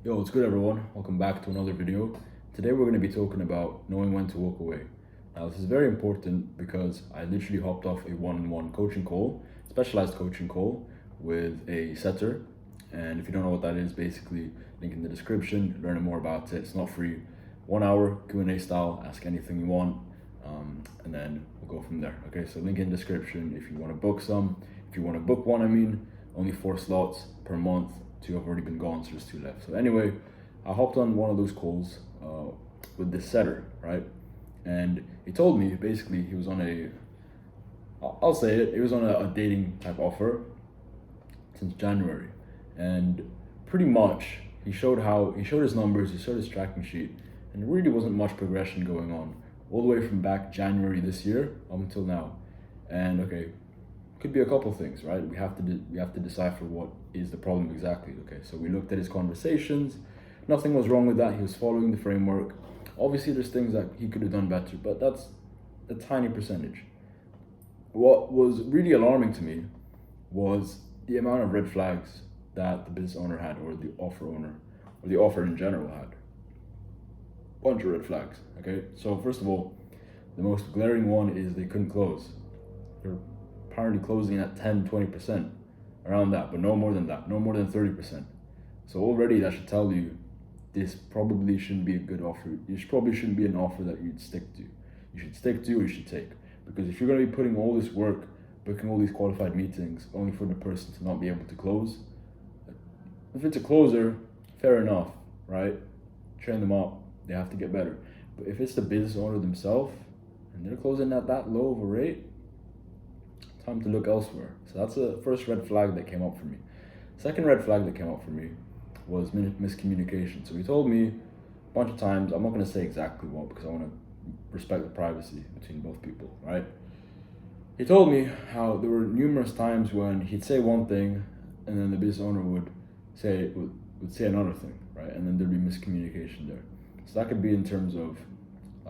Yo, what's good everyone? Welcome back to another video. Today we're going to be talking about knowing when to walk away. Now this is very important because I literally hopped off a one-on-one coaching call, specialized coaching call with a setter. And if you don't know what that is, basically link in the description, learn more about it. It's not free. 1 hour Q&A style, ask anything you want, and then we'll go from there. Okay, so link in description if you want to book some. If you want to book one, only 4 slots per month. 2 have already been gone, so there's 2 left. So anyway, I hopped on one of those calls with this setter, right? And he told me basically he was on I'll say it, he was on a dating type offer since January. And pretty much he showed his numbers, he showed his tracking sheet, and there really wasn't much progression going on all the way from back January this year up until now. And okay, could be a couple things, right? We have to decipher what is the problem exactly. Okay, so we looked at his conversations. Nothing was wrong with that. He was following the framework. Obviously, there's things that he could have done better, but that's a tiny percentage. What was really alarming to me was the amount of red flags that the business owner had, or the offer owner, or the offer in general had. Bunch of red flags. Okay, so first of all, the most glaring one is they couldn't close. They're apparently closing at 10-20%, around that, but no more than that, no more than 30%. So already that should tell you this probably shouldn't be a good offer. This probably shouldn't be an offer that you'd stick to. You should stick to or you should take. Because if you're going to be putting all this work, booking all these qualified meetings, only for the person to not be able to close, if it's a closer, fair enough, right? Train them up, they have to get better. But if it's the business owner themselves, and they're closing at that low of a rate, time to look elsewhere. So that's the first red flag that came up for me. Second red flag that came up for me was miscommunication. So he told me a bunch of times, I'm not going to say exactly what because I want to respect the privacy between both people, right? He told me how there were numerous times when he'd say one thing and then the business owner would say another thing, right? And then there'd be miscommunication there. So that could be in terms of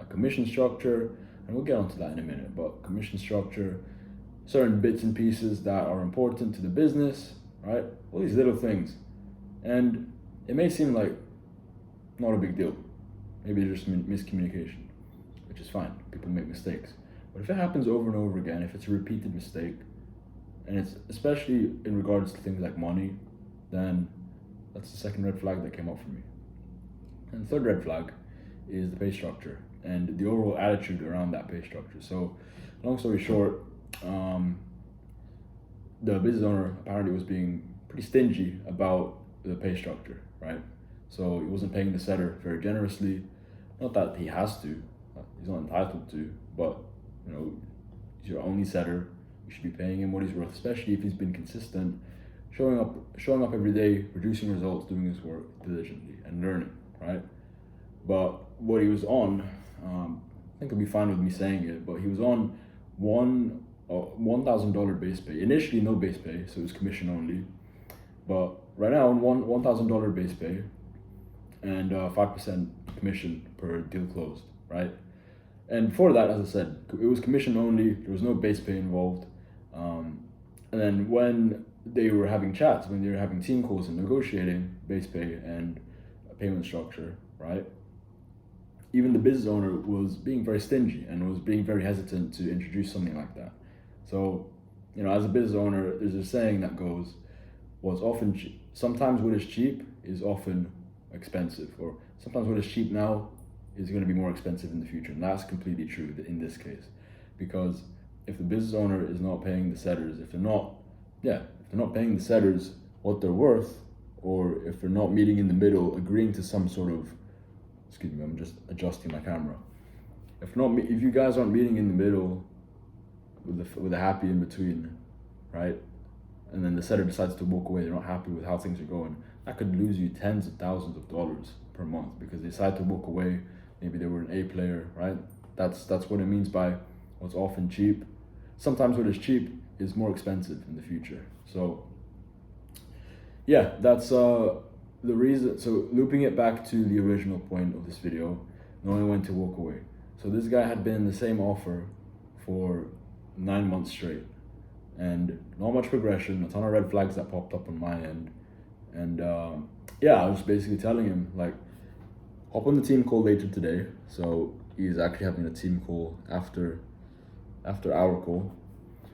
commission structure, and we'll get onto that in a minute, but commission structure, certain bits and pieces that are important to the business, right? All these little things. And it may seem like not a big deal. Maybe it's just miscommunication, which is fine. People make mistakes. But if it happens over and over again, if it's a repeated mistake, and it's especially in regards to things like money, then that's the second red flag that came up for me. And the third red flag is the pay structure and the overall attitude around that pay structure. So, long story short, the business owner apparently was being pretty stingy about the pay structure, right? So he wasn't paying the setter very generously. Not that he has to, he's not entitled to, but he's your only setter. You should be paying him what he's worth, especially if he's been consistent, showing up every day, producing results, doing his work diligently, and learning, right? But what he was on, I think it'll be fine with me saying it, but he was on $1,000 base pay. Initially, no base pay, so it was commission only. But right now, on $1,000 base pay and 5% commission per deal closed, right? And before that, as I said, it was commission only. There was no base pay involved. And then when they were having chats, when they were having team calls and negotiating base pay and payment structure, right? Even the business owner was being very stingy and was being very hesitant to introduce something like that. So, as a business owner, there's a saying that goes, "What's often sometimes what is cheap is often expensive," or sometimes what is cheap now is going to be more expensive in the future. And that's completely true in this case, because if the business owner is not paying the setters, if they're not paying the setters what they're worth, or if they're not meeting in the middle, agreeing to some sort of, excuse me, I'm just adjusting my camera. If you guys aren't meeting in the middle with a happy in between, right? And then the setter decides to walk away, they're not happy with how things are going, that could lose you tens of thousands of dollars per month because they decide to walk away. Maybe they were an A player, right? That's what it means by what's often cheap. Sometimes what is cheap is more expensive in the future. So yeah, that's the reason. So looping it back to the original point of this video, knowing when to walk away. So this guy had been in the same offer for 9 months straight, and not much progression, a ton of red flags that popped up on my end. And yeah, I was basically telling him like, hop on the team call later today. So he's actually having a team call after our call.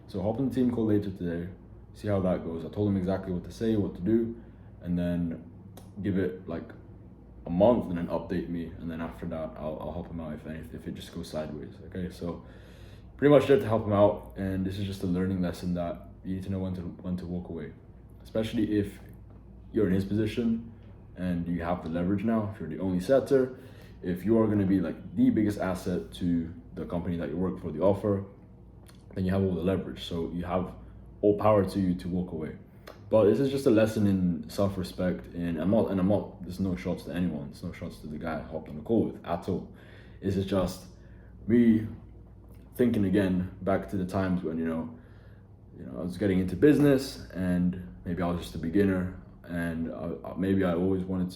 So hop on the team call later today, see how that goes. I told him exactly what to say, what to do, and then give it like a month and then update me. And then after that, I'll help him out if it just goes sideways. Okay, so pretty much there to help him out. And this is just a learning lesson that you need to know when to walk away, especially if you're in his position and you have the leverage now. If you're the only setter, if you are going to be like the biggest asset to the company that you work for, the offer, then you have all the leverage. So you have all power to you to walk away. But this is just a lesson in self-respect. And I'm not. There's no shots to anyone. There's no shots to the guy I hopped on the call with at all. This is just me thinking again back to the times when I was getting into business and maybe I was just a beginner and maybe I wanted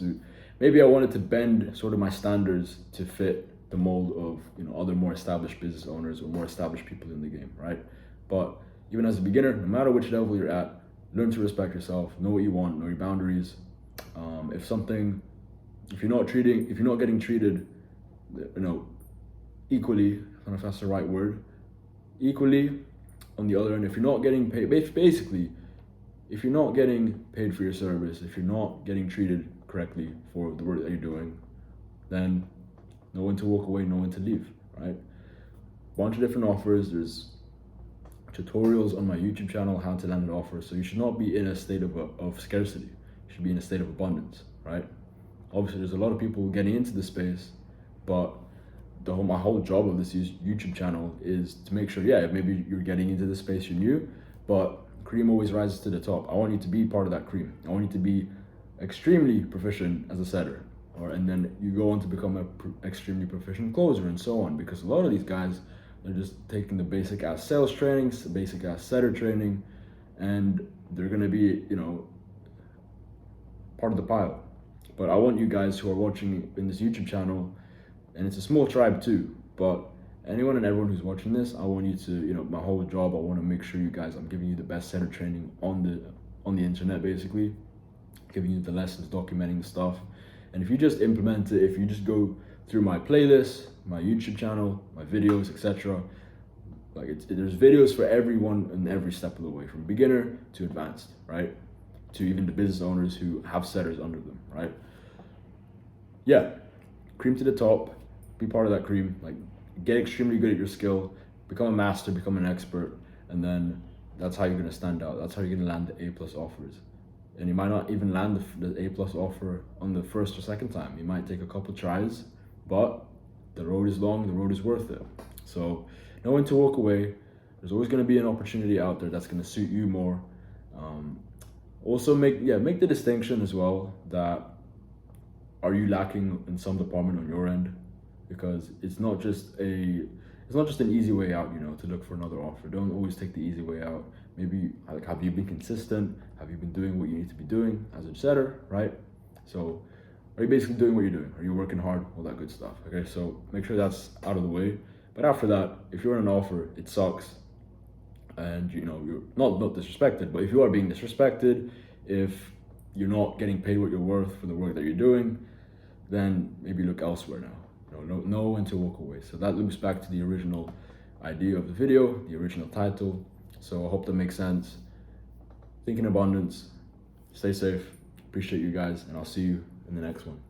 to bend sort of my standards to fit the mold of other more established business owners or more established people in the game, right? But even as a beginner, no matter which level you're at, learn to respect yourself, know what you want, know your boundaries. If you're not getting treated, equally, I don't know if that's the right word, equally on the other end, if you're not getting paid, basically, if you're not getting paid for your service, if you're not getting treated correctly for the work that you're doing, then know when to walk away, know when to leave, right? Bunch of different offers. There's tutorials on my YouTube channel how to land an offer. So you should not be in a state of scarcity. You should be in a state of abundance, right? Obviously, there's a lot of people getting into this space, but my whole job of this YouTube channel is to make sure, yeah, maybe you're getting into this space, you're new, but cream always rises to the top. I want you to be part of that cream. I want you to be extremely proficient as a setter, and then you go on to become an extremely proficient closer and so on. Because a lot of these guys, they're just taking the basic ass sales trainings, the basic ass setter training, and they're gonna be, part of the pile. But I want you guys who are watching in this YouTube channel, and it's a small tribe too, but anyone and everyone who's watching this, I want you to, my whole job, I want to make sure you guys, I'm giving you the best setter training on the internet, basically, giving you the lessons, documenting the stuff. And if you just implement it, if you just go through my playlist, my YouTube channel, my videos, etc., there's videos for everyone in every step of the way, from beginner to advanced, right? To even the business owners who have setters under them, right? Yeah, cream to the top, be part of that cream, get extremely good at your skill, become a master, become an expert, and then that's how you're gonna stand out. That's how you're gonna land the A+ offers. And you might not even land the A+ offer on the first or second time. You might take a couple tries, but the road is long, the road is worth it. So know when to walk away. There's always gonna be an opportunity out there that's gonna suit you more. Also make the distinction as well that are you lacking in some department on your end? Because it's not just an easy way out, to look for another offer. Don't always take the easy way out. Maybe have you been consistent? Have you been doing what you need to be doing as a setter, right? So are you basically doing what you're doing? Are you working hard? All that good stuff. Okay, so make sure that's out of the way. But after that, if you're in an offer, it sucks, and you're not disrespected, but if you are being disrespected, if you're not getting paid what you're worth for the work that you're doing, then maybe look elsewhere now. Know when to walk away. So that loops back to the original idea of the video, the original title. So I hope that makes sense. Think in abundance, stay safe, appreciate you guys, and I'll see you in the next one.